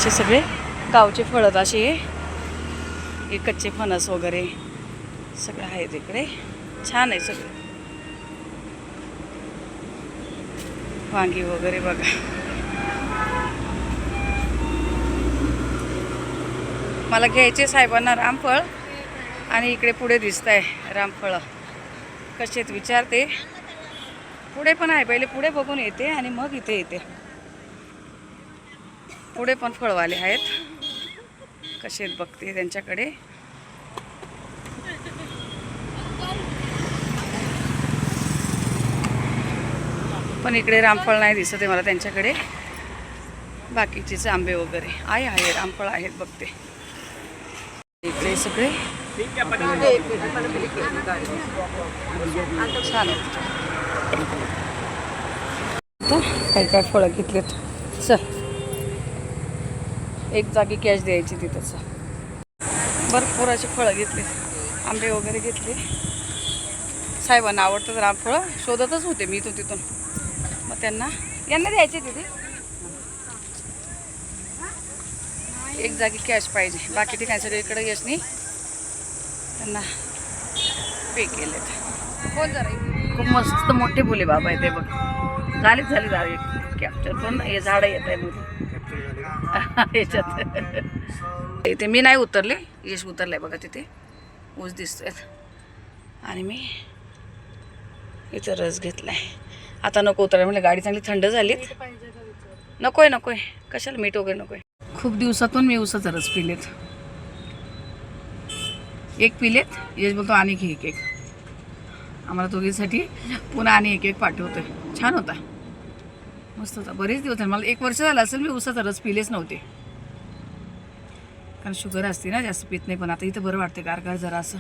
असे सगळे गावचे फळं असे हे कच्चे फणस वगैरे सगळं आहे तिकडे. छान आहे सगळं. वांगी वगैरे बघा. मला घ्यायचे साहेबांना रामफळ आणि इकडे पुढे दिसत आहे रामफळं कसे आहेत विचारते. पुढे पण आहे, पहिले पुढे बघून येते आणि मग इथे येते. पुढे पण फळवाले आहेत, कसे आहेत बघते त्यांच्याकडे. पण इकडे रामफळ नाही दिसत आहे मला त्यांच्याकडे. बाकीचेच आंबे वगैरे आहे रामफळ आहेत बघते इकडे सगळे. छान आहेत. काही काय फळं घेतलेत. चल एक जागी कॅश द्यायची तिथंच. भरपूर अशी फळं घेतली, आंबे वगैरे घेतले. साहेबांना आवडतं रामफळं. शोधतच होते मी तिथून. मग यांना द्यायचे तिथे. एक जागी कॅश पाहिजे. बाकी ठिकाणी सगळीकडे यशनी त्यांना पे केलेत. कोण जरा खूप मस्त मोठे बोले बाबा आहे ते बघ. झाले कॅप्चर. पण हे झाडं येत आहे मध्ये याच्यात. इथे मी नाही उतरले, यश उतरलाय बघा. तिथे ऊस दिसतोय आणि मी इथं रस घेतलाय. आता नको उतरायला म्हणजे गाडी चांगली थंड झाली. नकोय कशाला मीठ वगैरे नकोय. खूप दिवसातून मी ऊसाचा रस पिलेत. एक पिलेत. यश बोलतो आणि घे एक. आम्हाला दोघींसाठी पुन्हा आणि एक पाठवतोय. छान होता, मस्त होता. बरेच दिवस झाले, मला 1 वर्ष झालं असेल मी ऊसाचा रस पिलेच नव्हते. कारण शुगर असते ना, जास्त पित नाही. पण आता इथं बरं वाटते गारगार जरा असं.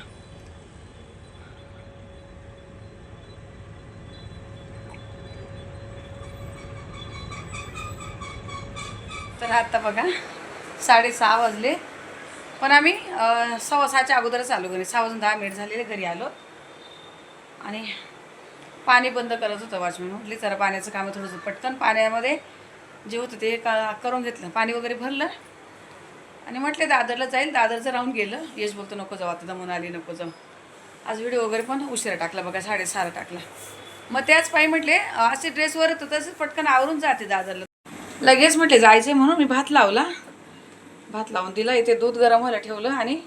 तर आता बघा 6:30 वाजले. पण आम्ही 6:15च्या अगोदरच आलो घरी. 6 वाजून 10 मिनिट झालेले घरी आलो. आणि पाणी बंद करत होतं वॉचमॅन. म्हटली जरा पाण्याचं काम थोडंसं पटकन पाण्यामध्ये जे होतं ते करून घेतलं. पाणी वगैरे भरलं आणि म्हटले दादरला जाईल. दादरचं राहून गेलं. यश बोलतो नको जाऊ आता, दमून आली नको जाऊ. आज व्हिडिओ वगैरे पण उशिरा टाकला बघा, 6:30 टाकला. मग त्याच पायी म्हटले असे ड्रेसवर होतं तसंच पटकन आवरून जाते दादरला. लगेच म्हटले जायचे म्हणून मी भात लावला. भात लावून दिला. इथे दूध गरम व्हायला ठेवलं आणि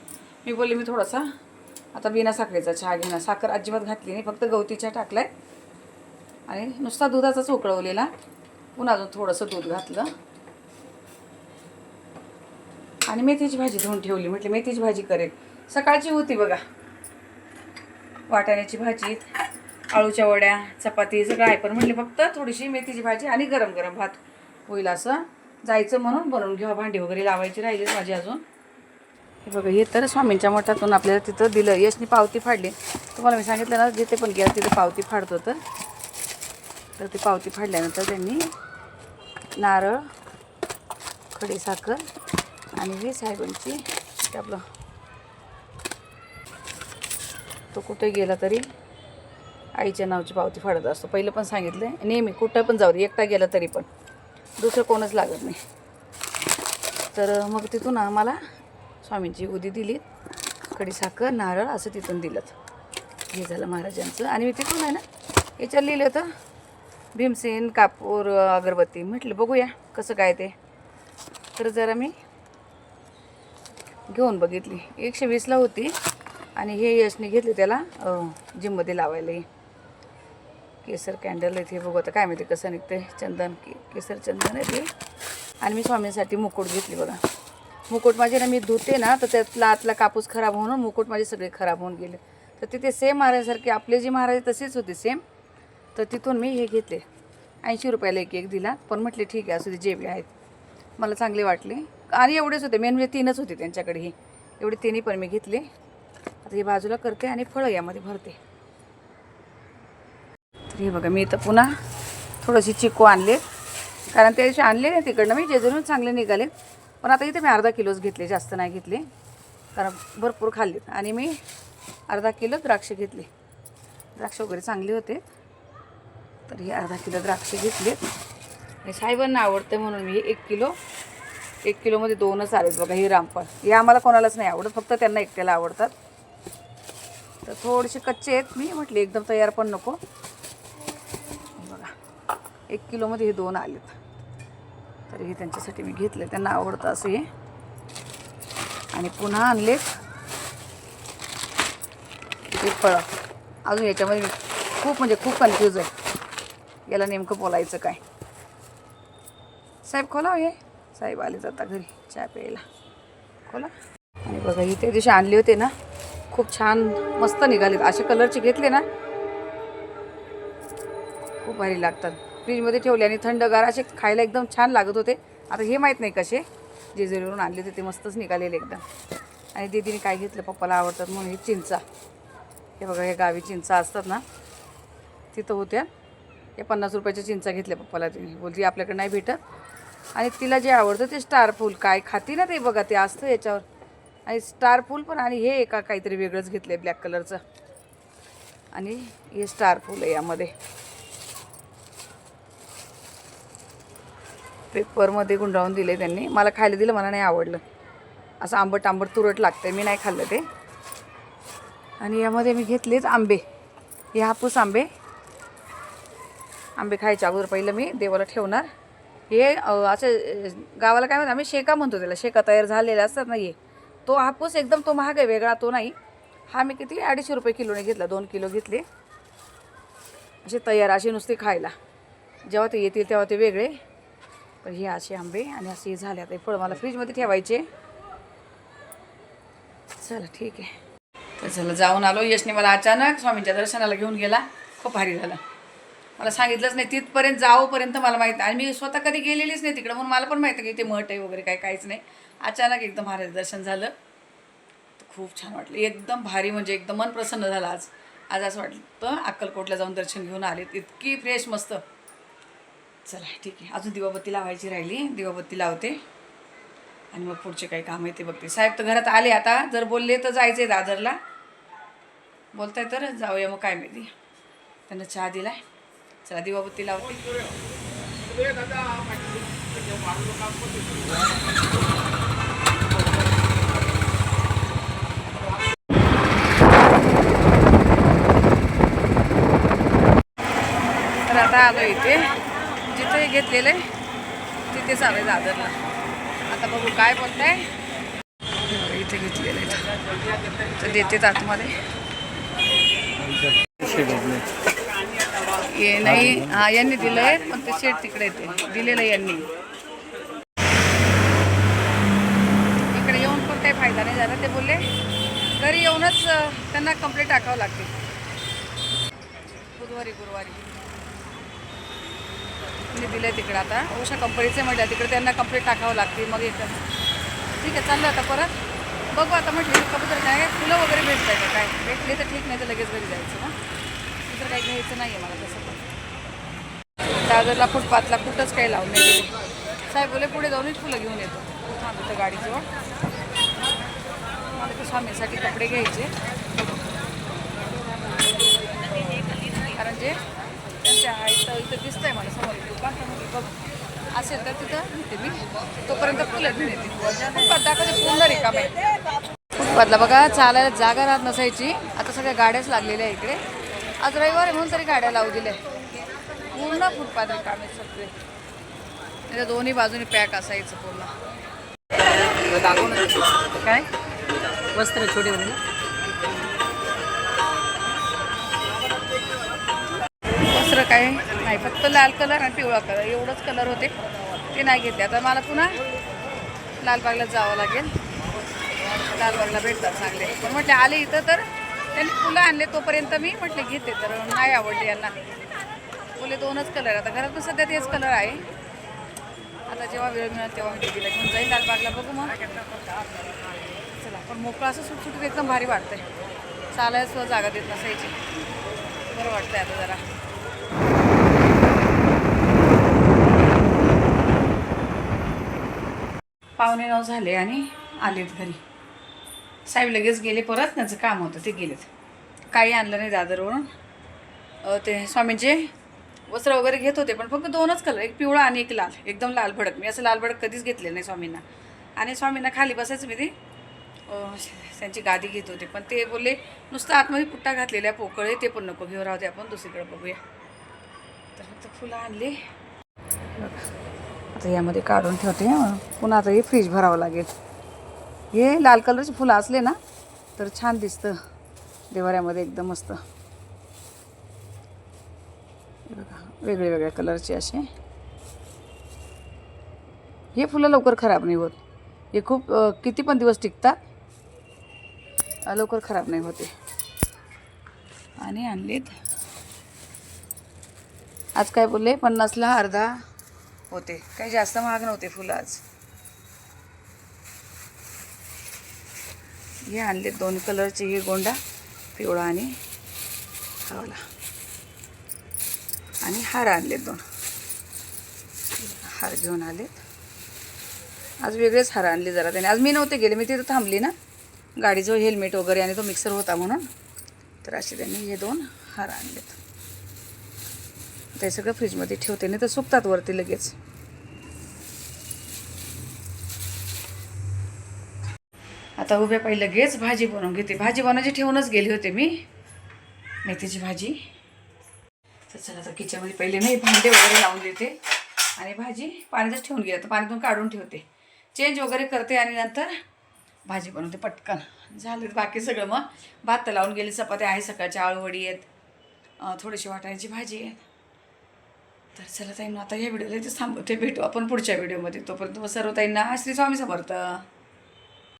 मी बोलले मी थोडासा आता बिना साखरेचा चहा घेणार. साखर अजिबात घातली नाही, फक्त गवती चहा टाकलाय आणि नुसता दुधाचाच उकळवलेला. पुन्हा अजून थोडंसं दूध घातलं आणि मेथीची भाजी धुवून ठेवली. म्हटले मेथीची भाजी करेल. सकाळची होती बघा, वाटाण्याची भाजी, आळूच्या वड्या, चपाती सगळं आहे. पण म्हटले फक्त थोडीशी मेथीची भाजी आणि गरम गरम भात होईल असं. जायचं म्हणून बनवून घ्यावं. भांडी वगैरे लावायची राहिलीच माझी अजून. हे बघा, हे तर स्वामींच्या मठातून आपल्याला तिथं दिलं. यशनी पावती फाडली. तुम्हाला मी सांगितलं ना, जिथे पण गेलं तिथे पावती फाडत होतं. तर ती पावती फाडल्यानंतर त्यांनी नारळ, खडीसाखर आणि ही साहेबांची आपलं तो कुठे गेला तरी आईच्या नावाची पावती फाडत असतो. पहिलं पण सांगितलं नेहमी, कुठं पण जाऊ दे, एकटा गेला तरी पण दुसरं कोणच लागत नाही. तर मग तिथून आम्हाला स्वामींची उदी दिली. खडीसाखर, नारळ असं तिथून दिलं. हे झालं महाराजांचं. आणि मी तिथून आहे ना याच्यात लिहिलं होतं भीमसेन कापूर अगरबत्ती. म्हटलं बघूया कसं काय ते. तर जरा मी घेऊन बघितली. 120ला होती. आणि हे यशने घेतले त्याला जिममध्ये लावायला. केसर कॅन्डल आहे ते. बघू आता काय माहिती कसं निघते. चंदन, केसर चंदन आहे ते. आणि मी स्वामींसाठी मुकुट घेतली बघा. मुकुट माझे ना मी धुते ना, तर त्यातला आतला कापूस खराब होऊन मुकुट माझे सगळे खराब होऊन गेले. तर तिथे सेम महाराजासारखे आपले जे महाराज तसेच होते सेम. तर तिथून मी हे घेतले. 80 रुपयाला एक दिला. पण म्हटले ठीक आहे असू दे, जे बी आहेत मला चांगले वाटले. आणि एवढेच होते, मेन म्हणजे 3च होते त्यांच्याकडे. ही एवढे 3ही पण मी घेतले. आता हे बाजूला करते आणि फळं यामध्ये भरते. तर हे बघा, मी इथं पुन्हा थोडीशी चिकू आणले. कारण त्या दिवशी आणले नाही तिकडनं मी, जेजुरीहून चांगले निघाले. पण आता इथे मी अर्धा किलोच घेतले, जास्त नाही घेतले कारण भरपूर खाल्लेत. आणि मी अर्धा किलो द्राक्ष घेतले. द्राक्ष वगैरे चांगले होते. तर हे अर्धा किलो द्राक्ष घेतले. हे साहेबांना आवडते म्हणून मी 1 किलो 1 किलोमध्ये 2च आलेत बघा. ही रामफळ हे आम्हाला कोणालाच नाही आवडत, फक्त त्यांना एकट्याला आवडतात. तर थोडेसे कच्चे आहेत, मी म्हटले एकदम तयार पण नको. बघा 1 किलोमध्ये हे 2 आलेत. तर हे त्यांच्यासाठी मी घेतले, त्यांना आवडतं असं हे. आणि पुन्हा आणलेत हे फळं. अजून याच्यामध्ये मी खूप कन्फ्यूज आहे, याला नेमकं बोलायचं काय. साहेब खोला हे, साहेब आले जाता घरी चहा प्यायला, खोला. आणि बघा ही त्या दिवशी आणले होते ना, खूप छान मस्त निघालेत. असे कलरचे घेतले ना खूप भारी लागतात. फ्रीजमध्ये ठेवले आणि थंडगार असे खायला एकदम छान लागत होते. आता हे माहीत नाही कसे जेजुरीवरून आणले होते, ते मस्तच निघालेले एकदम. आणि दीदीने काय घेतलं, पप्पाला आवडतात म्हणून हे चिंचा. हे बघा हे गावी चिंचा असतात ना, तिथं होत्या. हे 50 रुपयाच्या चिंचा घेतल्या पप्पाला. तिने बोलती आपल्याकडे नाही भेटत. आणि तिला जे आवडतं ते स्टार फूल काय खाती ना ते, बघा ते असतं याच्यावर. आणि स्टार फूल पण, आणि हे एका काहीतरी वेगळंच घेतलं आहे ब्लॅक कलरचं. आणि हे स्टार फूल आहे यामध्ये. पेपरमध्ये गुंडाळून दिले त्यांनी, मला खायला दिलं, मला नाही आवडलं. असं आंबट तुरट लागतं, मी नाही खाल्लं ते. आणि यामध्ये मी घेतलेच आंबे, हे हापूस आंबे. आंबे खायच्या अगोदर पहिलं मी देवाला ठेवणार. हे असं गावाला काय म्हणतो आम्ही, शेका म्हणतो त्याला, शेका तयार झालेला असतात ना हे. तो हापूस एकदम तो महाग आहे, वेगळा तो नाही. हा मी किती 250 रुपये किलोने घेतला, 2 किलो घेतले असे तयार, असे नुसते खायला. जेव्हा ते येतील तेव्हा ते वेगळे. पण हे असे आंबे आणि असे झाले. आता हे फळं मला फ्रीजमध्ये ठेवायचे. चला ठीक आहे. तर चला जाऊन आलो. यशने मला अचानक स्वामींच्या दर्शनाला घेऊन गेला, खूप भारी झालं. मला सांगितलंच नाही, तिथपर्यंत जाऊपर्यंत मला माहीत नाही. आणि मी स्वतः कधी गेलेलीच नाही तिकडं, म्हणून मला पण माहिती की ते मठ आहे वगैरे काहीच नाही. अचानक एकदम भारी दर्शन झालं, खूप छान वाटलं, एकदम भारी. म्हणजे एकदम मन प्रसन्न झालं आज. आज असं वाटलं अक्कलकोटला जाऊन दर्शन घेऊन आले, इतकी फ्रेश मस्त. चला ठीक आहे, अजून दिवाबत्ती लावायची राहिली, दिवाबत्ती लावते आणि मग पुढचे काही काम आहे ते बघते. साहेब तर घरात आले, आता जर बोलले तर जायचे दादरला, बोलताय तर जाऊया. मग काय माहिती, त्यांना चहा दिलाय. चला दिवाबत्ती लावते. तर आता आलो इथे, जिथे घेतलेलं आहे तिथेच आलोय दादरला. आता बघू काय बोलताय. इथे घेतलेलं आहे तर देतेच आतमध्ये. ये नाही, हा यांनी दिलं आहे, पण ते शेट तिकडे येते दिलेलं आहे यांनी. इकडे येऊन पण काही फायदा नाही झाला. ते बोलले घरी येऊनच त्यांना कंप्लेंट टाकावं लागते बुधवारी गुरुवारी. मी दिलं तिकडं, आता उषा कंपनीचे म्हटलं तिकडे त्यांना कंप्लेंट टाकावं लागते, मग येतात. ठीक आहे चाललं आता परत बघू. आता म्हटलं कबूतर काय फुलं वगैरे भेटत आहे का, काय भेटले तर ठीक, नाही तर लगेच घरी जायचं ना. दुसरं काही घ्यायचं नाही आहे मला तसं. पण दादरला फुटपाथला कुठंच काही लावून नाही गेले. साहेब बोले पुढे जाऊनच फुलं घेऊन येतो. थांबतो गाडीजवळ. मला तर स्वामीसाठी कपडे घ्यायचे, कारण जे त्यांच्या इथं दिसतं आहे मला समोर दुकान, बघ असेल तर तिथं घेते मी. तोपर्यंत फुलं घेऊन येते. फुटपाथ दाखवते पूर्ण रिकाम आहे. फुटपाथला बघा चालायला जागा राहत नसायची, आता सगळ्या गाड्याच लागलेल्या आहे इकडे. आज रविवार आहे म्हणून तरी गाड्या लावू दिल्या. पूर्ण फुटपाथ रिकाम आहे सगळे. त्याच्या दोन्ही बाजूने पॅक असायचं पूर्ण. काय वस्त्र छोटे होते ना, वस्त्र काय नाही, फक्त लाल कलर आणि पिवळा कलर एवढंच कलर होते, ते नाही घेतले. आता मला पुन्हा लालबागला जावं लागेल. लालबागला भेटतात चांगले. पण म्हटले आले इथं तर त्यांनी फुलं आणले, तोपर्यंत मी म्हटले घेते. तर नाही आवडले यांना, बोले 2च कलर. आता घरात पण सध्या तेच कलर आहे. आता जेव्हा वेळ मिळेल तेव्हा मी दिदीला घेऊन जाईल लालबागला, बघू मग. चला पण मोकळं असं सुटसुटीत एकदम भारी वाटतंय. चालायला सुद्धा जागा देत नसायची, बरं वाटतंय आता जरा. पावणे 9 झाले आणि आलेत घरी. साहेब लगेच गेले, परत त्यांचं काम होतं ते गेलेत. काही आणलं नाही दादरवरून. ते स्वामींचे वस्त्र वगैरे घेत होते, पण फक्त 2च कलर, एक पिवळा आणि एक लाल, एकदम लाल भडक. मी असं लाल भडक कधीच घेतलेलं नाही स्वामींना. आणि स्वामींना खाली बसायचं मी ती त्यांची गादी घेत होते, पण ते बोलले नुसतं आतमध्ये पुट्टा घातलेला आहे पोकळे, ते पण नको घेऊ, राहू दे आपण दुसरीकडे बघूया. तर फक्त फुलं आणली. आता यामध्ये काढून ठेवते. पुन्हा आता हे फ्रीज भरावं लागेल. हे लाल कलरचे फुलं असले ना तर छान दिसतं देवाऱ्यामध्ये, एकदम मस्त. बघा वेगळे वेगळ्या कलरचे असे. हे फुलं लवकर खराब नाही होत. हे खूप किती पण दिवस टिकतात, लवकर खराब नाही होते. आणि आणलेत आज काय बोलले 50ला अर्धा होते, काही जास्त महाग नव्हते फुलं आज. हे आणलेत 2 कलरचे, हे गोंडा पिवळा आणि हवाला. आणि हार आणलेत 2 हार घेऊन आलेत. आज वेगळेच हार आणले जरा त्याने. आज मी नव्हते गेले, मी तिथं थांबली ना गाडीजवळ, हेल्मेट वगैरे आणि तो मिक्सर होता म्हणून. तर असे त्यांनी हे 2 हार आणलेत. ते सगळं फ्रीजमध्ये ठेवते, नाही तर सुकतात वरती लगेच. आता उभ्या पाहिजे लगेच भाजी बनवून घेते. भाजी बनवायची ठेवूनच गेली होते मी, मेथीची भाजी. तर चला आता किचनमध्ये पहिले नाही भांडे वगैरे लावून देते आणि भाजी पाण्यातच ठेवून गेली. तर पाण्यातून काढून ठेवते, चेंज वगैरे करते आणि नंतर भाजी बनवते पटकन. झालं बाकी सगळं. मग भात तर लावून गेली, चपात्या आहे सकाळच्या, आळूवडी आहेत, थोडीशी वाटाण्याची भाजी आहे. तर चला ताईंना आता या व्हिडिओला इथेच थांबवते. भेटू आपण पुढच्या व्हिडिओमध्ये. तोपर्यंत सर्व ताईंना श्री स्वामी समर्थ.